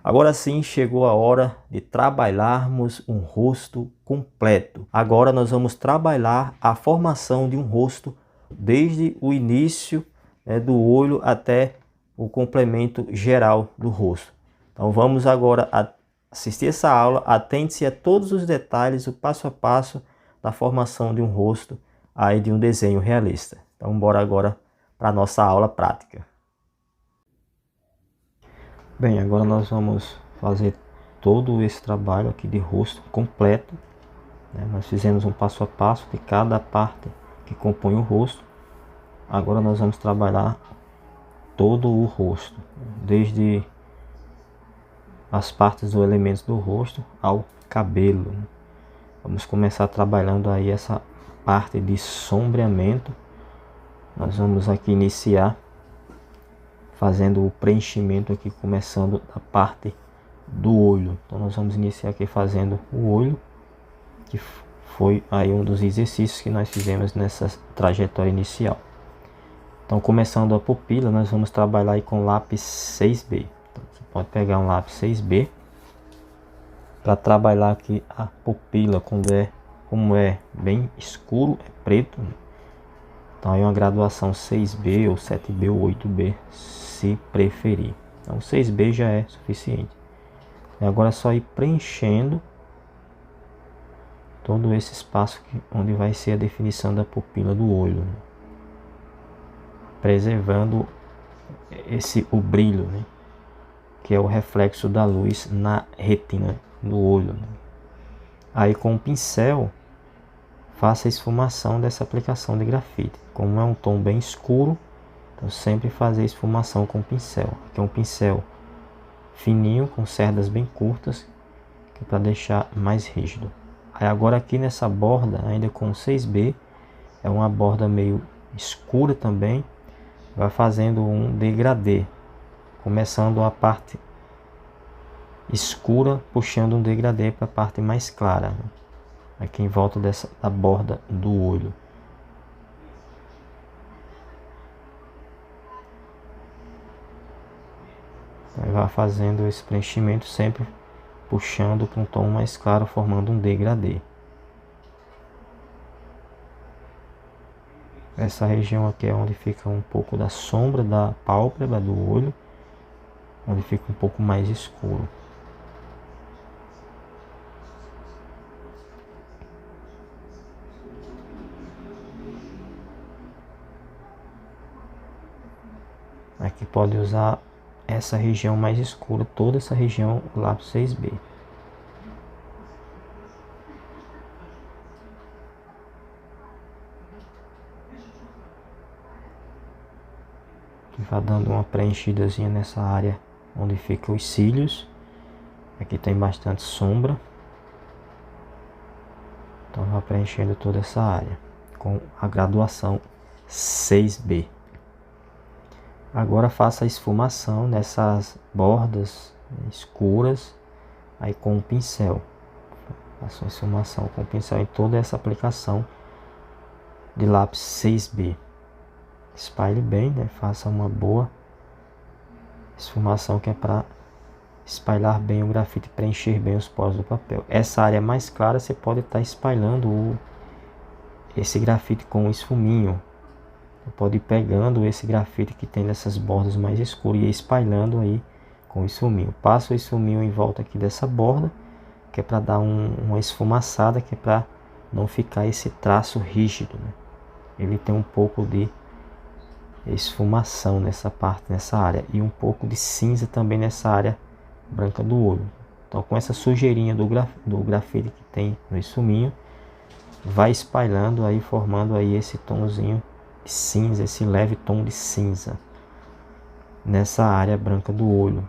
Agora sim chegou a hora de trabalharmos um rosto completo. Agora nós vamos trabalhar a formação de um rosto desde o início do olho até o complemento geral do rosto. Então vamos agora assistir essa aula. Atente-se a todos os detalhes, o passo a passo da formação de um rosto aí de um desenho realista. Então bora agora para a nossa aula prática. Bem, agora nós vamos fazer todo esse trabalho aqui de rosto completo, né? Nós fizemos um passo a passo de cada parte que compõe o rosto. Agora nós vamos trabalhar todo o rosto, desde as partes dos elementos do rosto ao cabelo. Vamos começar trabalhando aí essa parte de sombreamento. Nós vamos aqui iniciar fazendo o preenchimento aqui, começando da parte do olho. Então nós vamos iniciar aqui fazendo o olho, que foi aí um dos exercícios que nós fizemos nessa trajetória inicial. Então começando a pupila, nós vamos trabalhar aí com lápis 6B. Então, você pode pegar um lápis 6B para trabalhar aqui a pupila, como é bem escuro, é preto. Então aí uma graduação 6B ou 7B ou 8B, se preferir. Então 6B já é suficiente. E agora é só ir preenchendo todo esse espaço onde vai ser a definição da pupila do olho, né? Preservando o brilho, né? Que é o reflexo da luz na retina do olho, né? Aí com o pincel, faça a esfumação dessa aplicação de grafite. Como é um tom bem escuro, então sempre fazer esfumação com o pincel. Aqui é um pincel fininho, com cerdas bem curtas, que é para deixar mais rígido. Aí agora aqui nessa borda, ainda com 6B, é uma borda meio escura também, vai fazendo um degradê, começando a parte escura, puxando um degradê para a parte mais clara, né? Aqui em volta da borda do olho. Aí vai fazendo esse preenchimento, sempre puxando para um tom mais claro, formando um degradê. Essa região aqui é onde fica um pouco da sombra da pálpebra do olho, onde fica um pouco mais escuro. Aqui pode usar essa região mais escura, toda essa região, o lápis 6B. Aqui vai dando uma preenchidazinha nessa área onde ficam os cílios. Aqui tem bastante sombra. Então vai preenchendo toda essa área com a graduação 6B. Agora faça a esfumação nessas bordas escuras aí com o pincel. Faça a esfumação com o pincel em toda essa aplicação de lápis 6B. Espalhe bem, né? Faça uma boa esfumação, que é para espalhar bem o grafite, preencher bem os poros do papel. Essa área mais clara você pode estar espalhando esse grafite com um esfuminho. Pode ir pegando esse grafite que tem nessas bordas mais escuras e ir espalhando aí com o esfuminho. Passa o esfuminho em volta aqui dessa borda, que é para dar uma esfumaçada, que é para não ficar esse traço rígido, né? Ele tem um pouco de esfumação nessa parte, nessa área, e um pouco de cinza também nessa área branca do olho. Então com essa sujeirinha do grafite que tem no esfuminho, vai espalhando aí, formando aí esse tomzinho cinza, esse leve tom de cinza nessa área branca do olho.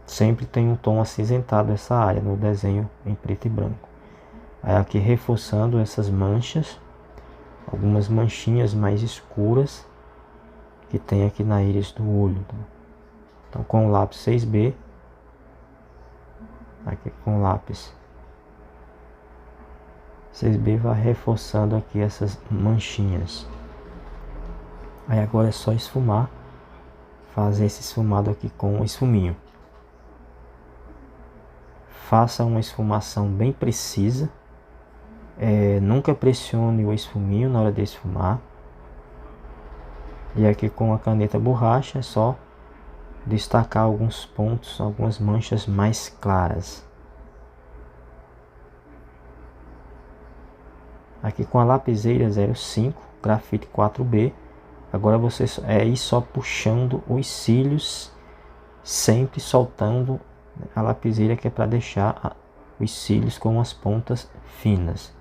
Sempre tem um tom acinzentado essa área no desenho em preto e branco. Aí aqui reforçando essas manchas, algumas manchinhas mais escuras que tem aqui na íris do olho. Então com o lápis 6B, aqui com o lápis 6B vai reforçando aqui essas manchinhas. Aí agora é só esfumar, fazer esse esfumado aqui com o esfuminho. Faça uma esfumação bem precisa. Nunca pressione o esfuminho na hora de esfumar. E aqui com a caneta borracha é só destacar alguns pontos, algumas manchas mais claras. Aqui com a lapiseira 05, grafite 4B. Agora você ir só puxando os cílios, sempre soltando a lapiseira, que é para deixar os cílios com as pontas finas.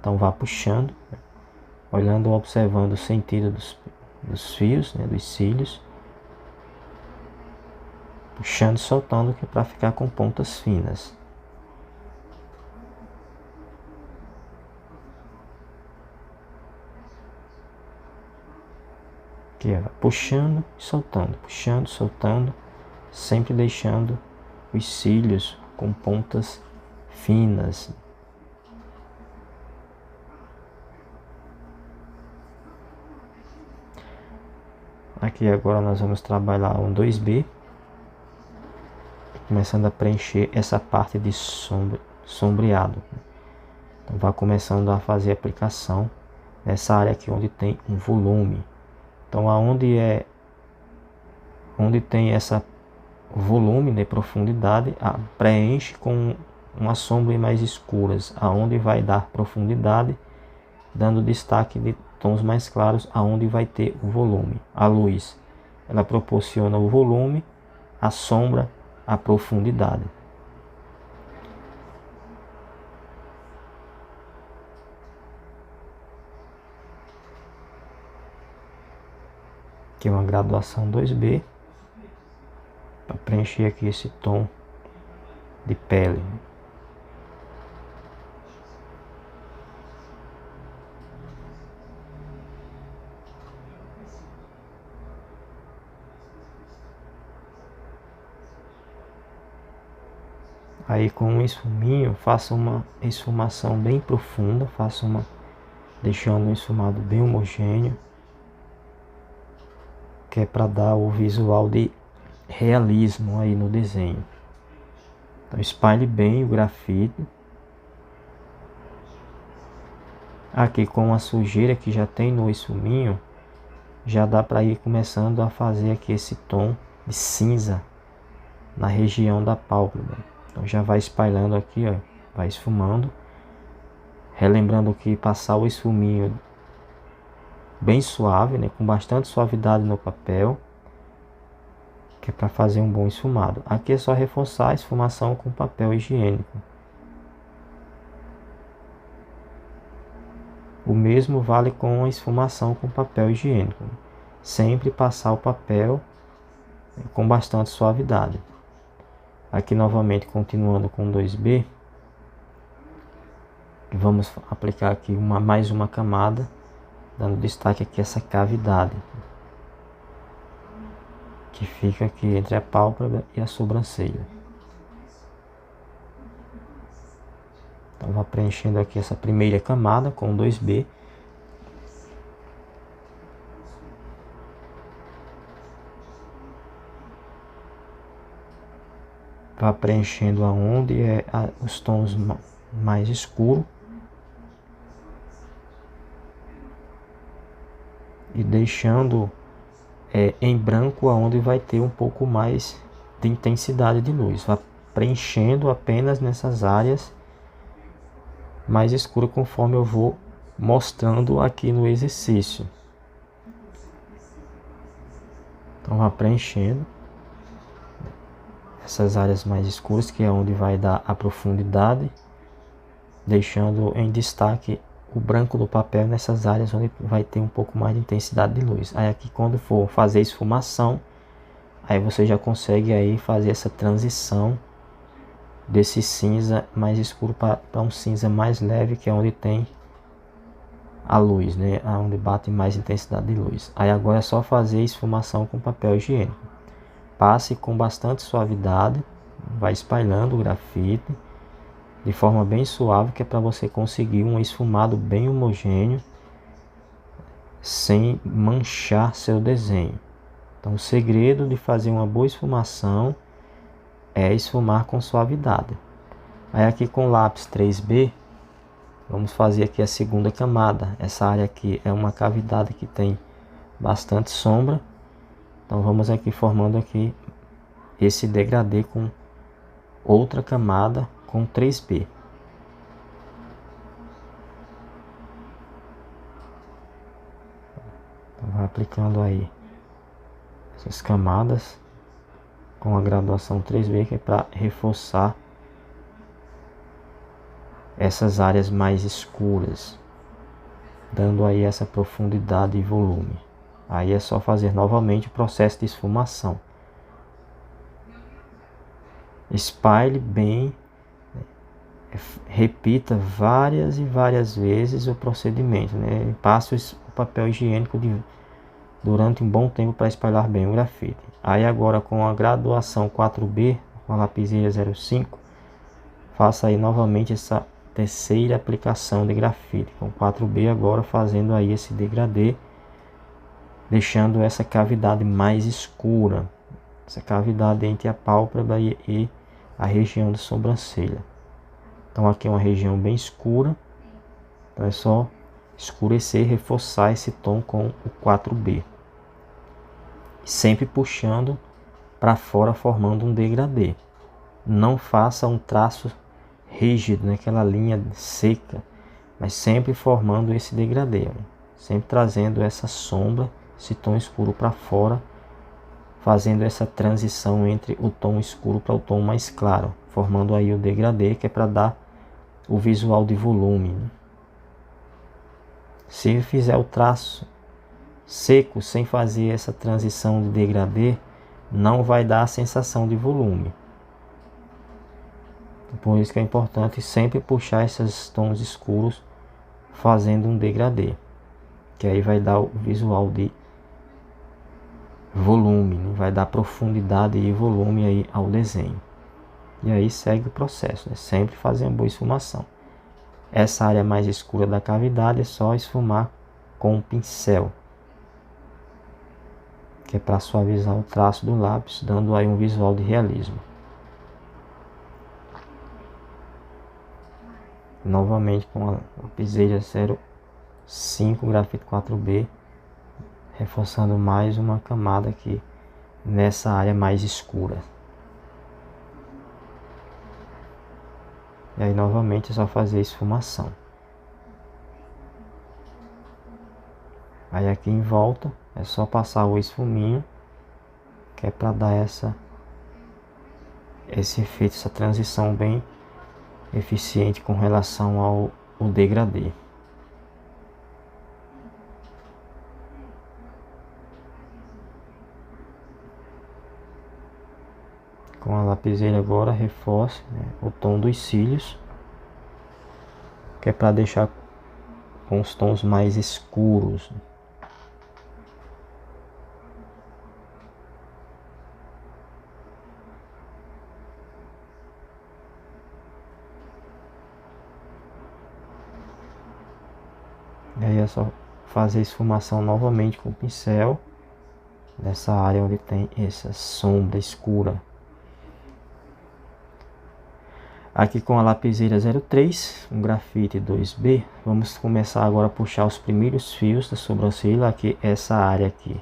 Então vá puxando, olhando, observando o sentido dos fios, né, dos cílios. Puxando e soltando, que é para ficar com pontas finas. Aqui, ó, puxando e soltando, sempre deixando os cílios com pontas finas. Aqui agora nós vamos trabalhar um 2B, começando a preencher essa parte de sombreado. Então vá começando a fazer a aplicação nessa área aqui onde tem um volume. Então onde tem essa volume de profundidade, preenche com umas sombras mais escuras, aonde vai dar profundidade, dando destaque de tons mais claros aonde vai ter o volume. A luz, ela proporciona o volume, a sombra, a profundidade. Aqui é uma graduação 2B, para preencher aqui esse tom de pele. Aí com um esfuminho, faça uma esfumação bem profunda, deixando um esfumado bem homogêneo, que é para dar o visual de realismo aí no desenho. Então espalhe bem o grafite. Aqui com a sujeira que já tem no esfuminho, já dá para ir começando a fazer aqui esse tom de cinza na região da pálpebra. Então já vai espalhando aqui, ó, vai esfumando, relembrando que passar o esfuminho bem suave, né, com bastante suavidade no papel, que é para fazer um bom esfumado. Aqui é só reforçar a esfumação com papel higiênico. O mesmo vale com a esfumação com papel higiênico. Sempre passar o papel com bastante suavidade. Aqui novamente continuando com 2B, vamos aplicar aqui mais uma camada, dando destaque aqui a essa cavidade que fica aqui entre a pálpebra e a sobrancelha. Então vá preenchendo aqui essa primeira camada com 2B. Vá preenchendo aonde os tons mais escuros. E deixando em branco aonde vai ter um pouco mais de intensidade de luz. Vá preenchendo apenas nessas áreas mais escuras, conforme eu vou mostrando aqui no exercício. Então vá preenchendo essas áreas mais escuras, que é onde vai dar a profundidade, deixando em destaque o branco do papel nessas áreas onde vai ter um pouco mais de intensidade de luz. Aí aqui quando for fazer esfumação, aí você já consegue aí fazer essa transição desse cinza mais escuro para um cinza mais leve, que é onde tem a luz, né? Onde bate mais intensidade de luz. Aí agora é só fazer esfumação com papel higiênico. Passe com bastante suavidade, vai espalhando o grafite de forma bem suave, que é para você conseguir um esfumado bem homogêneo, sem manchar seu desenho. Então o segredo de fazer uma boa esfumação é esfumar com suavidade. Aí aqui com o lápis 3B, vamos fazer aqui a segunda camada. Essa área aqui é uma cavidade que tem bastante sombra. Então vamos aqui formando aqui esse degradê com outra camada com 3B. Então vai aplicando aí essas camadas com a graduação 3B, que é para reforçar essas áreas mais escuras, dando aí essa profundidade e volume. Aí é só fazer novamente o processo de esfumação. Espalhe bem, repita várias e várias vezes o procedimento, né? Passe o papel higiênico durante um bom tempo para espalhar bem o grafite. Aí agora com a graduação 4B, com a lapiseira 05, faça aí novamente essa terceira aplicação de grafite com 4B, agora fazendo aí esse degradê, deixando essa cavidade mais escura, essa cavidade entre a pálpebra e a região da sobrancelha. Então aqui é uma região bem escura, então é só escurecer e reforçar esse tom com o 4B, sempre puxando para fora, formando um degradê. Não faça um traço rígido, naquela linha seca, mas sempre formando esse degradê, sempre trazendo essa sombra, esse tom escuro para fora, fazendo essa transição entre o tom escuro para o tom mais claro, formando aí o degradê, que é para dar o visual de volume, né? Se fizer o traço seco sem fazer essa transição de degradê, não vai dar a sensação de volume. Por isso que é importante sempre puxar esses tons escuros fazendo um degradê, que aí vai dar o visual de volume, né? Vai dar profundidade e volume aí ao desenho. E aí segue o processo, né? Sempre fazer uma boa esfumação. Essa área mais escura da cavidade é só esfumar com um pincel, que é para suavizar o traço do lápis, dando aí um visual de realismo. Novamente com a lapiseira 05 grafite 4B, reforçando mais uma camada aqui nessa área mais escura. E aí novamente é só fazer esfumação. Aí aqui em volta é só passar o esfuminho, que é para dar esse efeito, essa transição bem eficiente com relação ao degradê. Com a lapiseira agora reforce, né, o tom dos cílios, que é para deixar com os tons mais escuros. E aí é só fazer esfumação novamente com o pincel nessa área onde tem essa sombra escura. Aqui com a lapiseira 03, um grafite 2B, vamos começar agora a puxar os primeiros fios da sobrancelha. Aqui essa área aqui,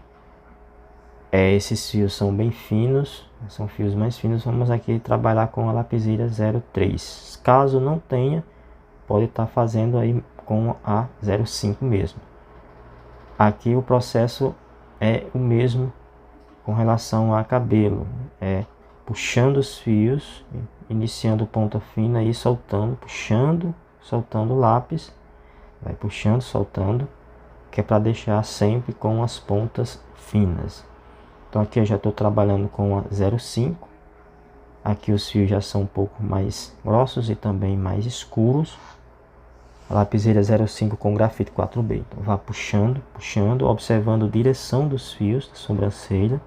esses fios são bem finos, são fios mais finos. Vamos aqui trabalhar com a lapiseira 03. Caso não tenha, pode estar fazendo aí com a 05 mesmo. Aqui o processo é o mesmo com relação a cabelo, puxando os fios, iniciando ponta fina e soltando, puxando, soltando o lápis, vai puxando, soltando, que é para deixar sempre com as pontas finas. Então aqui eu já estou trabalhando com a 05, aqui os fios já são um pouco mais grossos e também mais escuros. A lapiseira 05 com grafite 4B, então vá puxando, puxando, observando a direção dos fios da sobrancelha,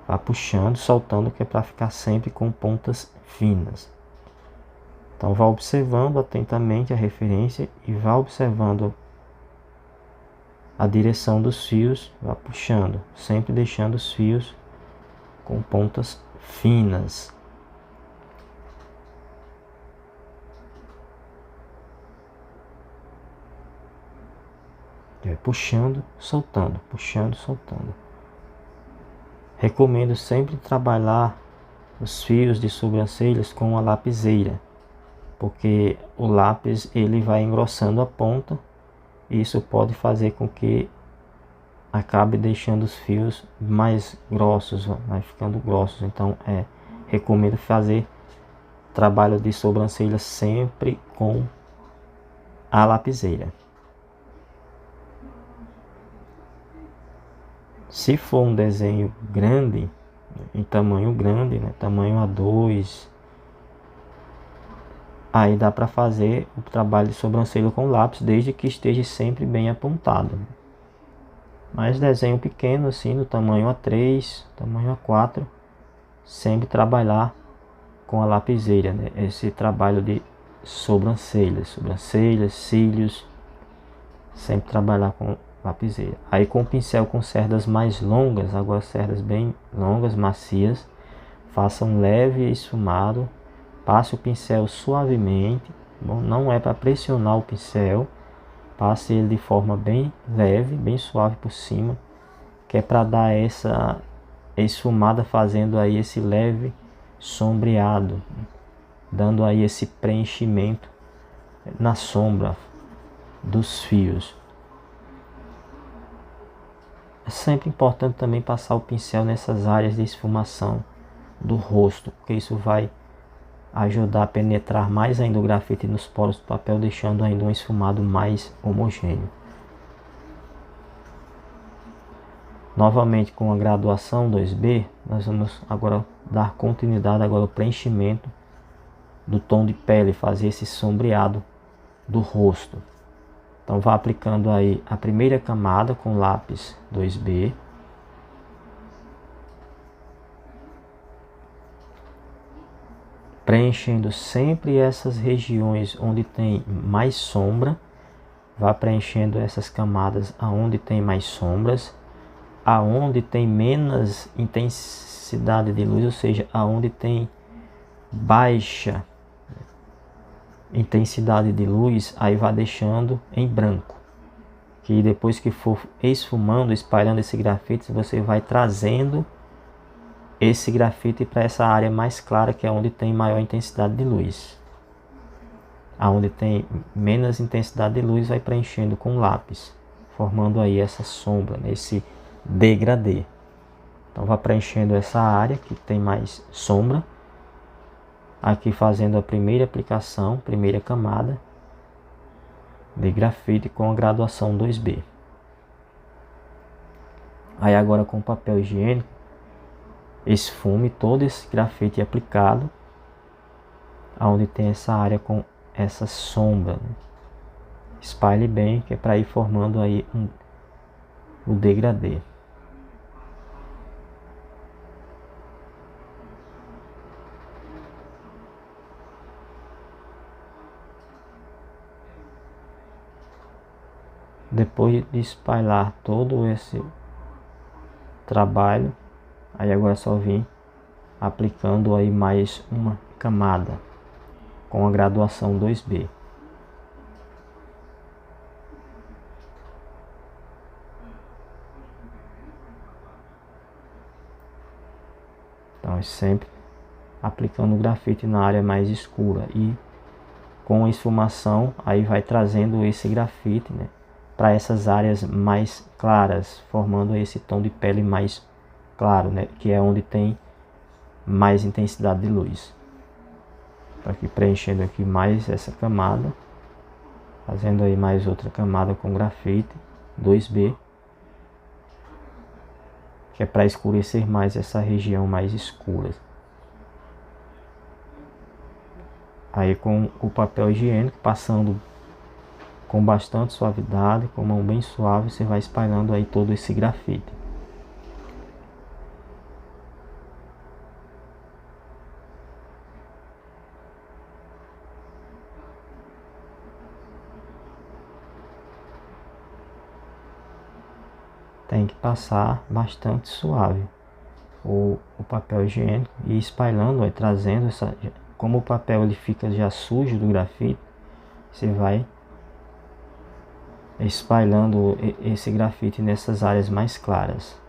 vá puxando, soltando, que é para ficar sempre com pontas finas. Então vá observando atentamente a referência e vá observando a direção dos fios, vá puxando, sempre deixando os fios com pontas finas. Puxando, soltando, puxando, soltando. Recomendo sempre trabalhar os fios de sobrancelhas com a lapiseira, porque o lápis ele vai engrossando a ponta e isso pode fazer com que acabe deixando os fios mais grossos, vai ficando grossos. Então recomendo fazer trabalho de sobrancelha sempre com a lapiseira. Se for um desenho grande, em tamanho grande, né, tamanho A2, aí dá para fazer o trabalho de sobrancelha com lápis, desde que esteja sempre bem apontado. Mas desenho pequeno, assim, no tamanho A3, tamanho A4, sempre trabalhar com a lapiseira, né? Esse trabalho de sobrancelhas, cílios, sempre trabalhar com lapiseira. Aí com o pincel com cerdas mais longas, agora cerdas bem longas, macias, faça um leve esfumado, passe o pincel suavemente, bom, não é para pressionar o pincel, passe ele de forma bem leve, bem suave por cima, que é para dar essa esfumada, fazendo aí esse leve sombreado, dando aí esse preenchimento na sombra dos fios. É sempre importante também passar o pincel nessas áreas de esfumação do rosto, porque isso vai ajudar a penetrar mais ainda o grafite nos poros do papel, deixando ainda um esfumado mais homogêneo. Novamente com a graduação 2B, nós vamos agora dar continuidade agora ao preenchimento do tom de pele, fazer esse sombreado do rosto. Então vá aplicando aí a primeira camada com lápis 2B. Preenchendo sempre essas regiões onde tem mais sombra. Vá preenchendo essas camadas aonde tem mais sombras. Aonde tem menos intensidade de luz, ou seja, aonde tem baixa intensidade de luz, aí vá deixando em branco, que depois que for esfumando, espalhando esse grafite, você vai trazendo esse grafite para essa área mais clara, que é onde tem maior intensidade de luz. Aonde tem menos intensidade de luz, vai preenchendo com lápis, formando aí essa sombra, esse degradê. Então vá preenchendo essa área que tem mais sombra, aqui fazendo a primeira aplicação, primeira camada de grafite com a graduação 2B. Aí agora com papel higiênico, esfume todo esse grafite aplicado, aonde tem essa área com essa sombra, né? Espalhe bem, que é para ir formando aí o degradê. Depois de espalhar todo esse trabalho, aí agora só vim aplicando aí mais uma camada com a graduação 2B. Então sempre aplicando o grafite na área mais escura, e com a esfumação aí vai trazendo esse grafite, né, para essas áreas mais claras, formando esse tom de pele mais claro, né, que é onde tem mais intensidade de luz. Tô aqui preenchendo aqui mais essa camada, fazendo aí mais outra camada com grafite 2B, que é para escurecer mais essa região mais escura. Aí com o papel higiênico, passando com bastante suavidade, com mão bem suave, você vai espalhando aí todo esse grafite. tem que passar bastante suave o papel higiênico e espalhando, trazendo essa, como o papel ele fica já sujo do grafite, você vai espalhando esse grafite nessas áreas mais claras.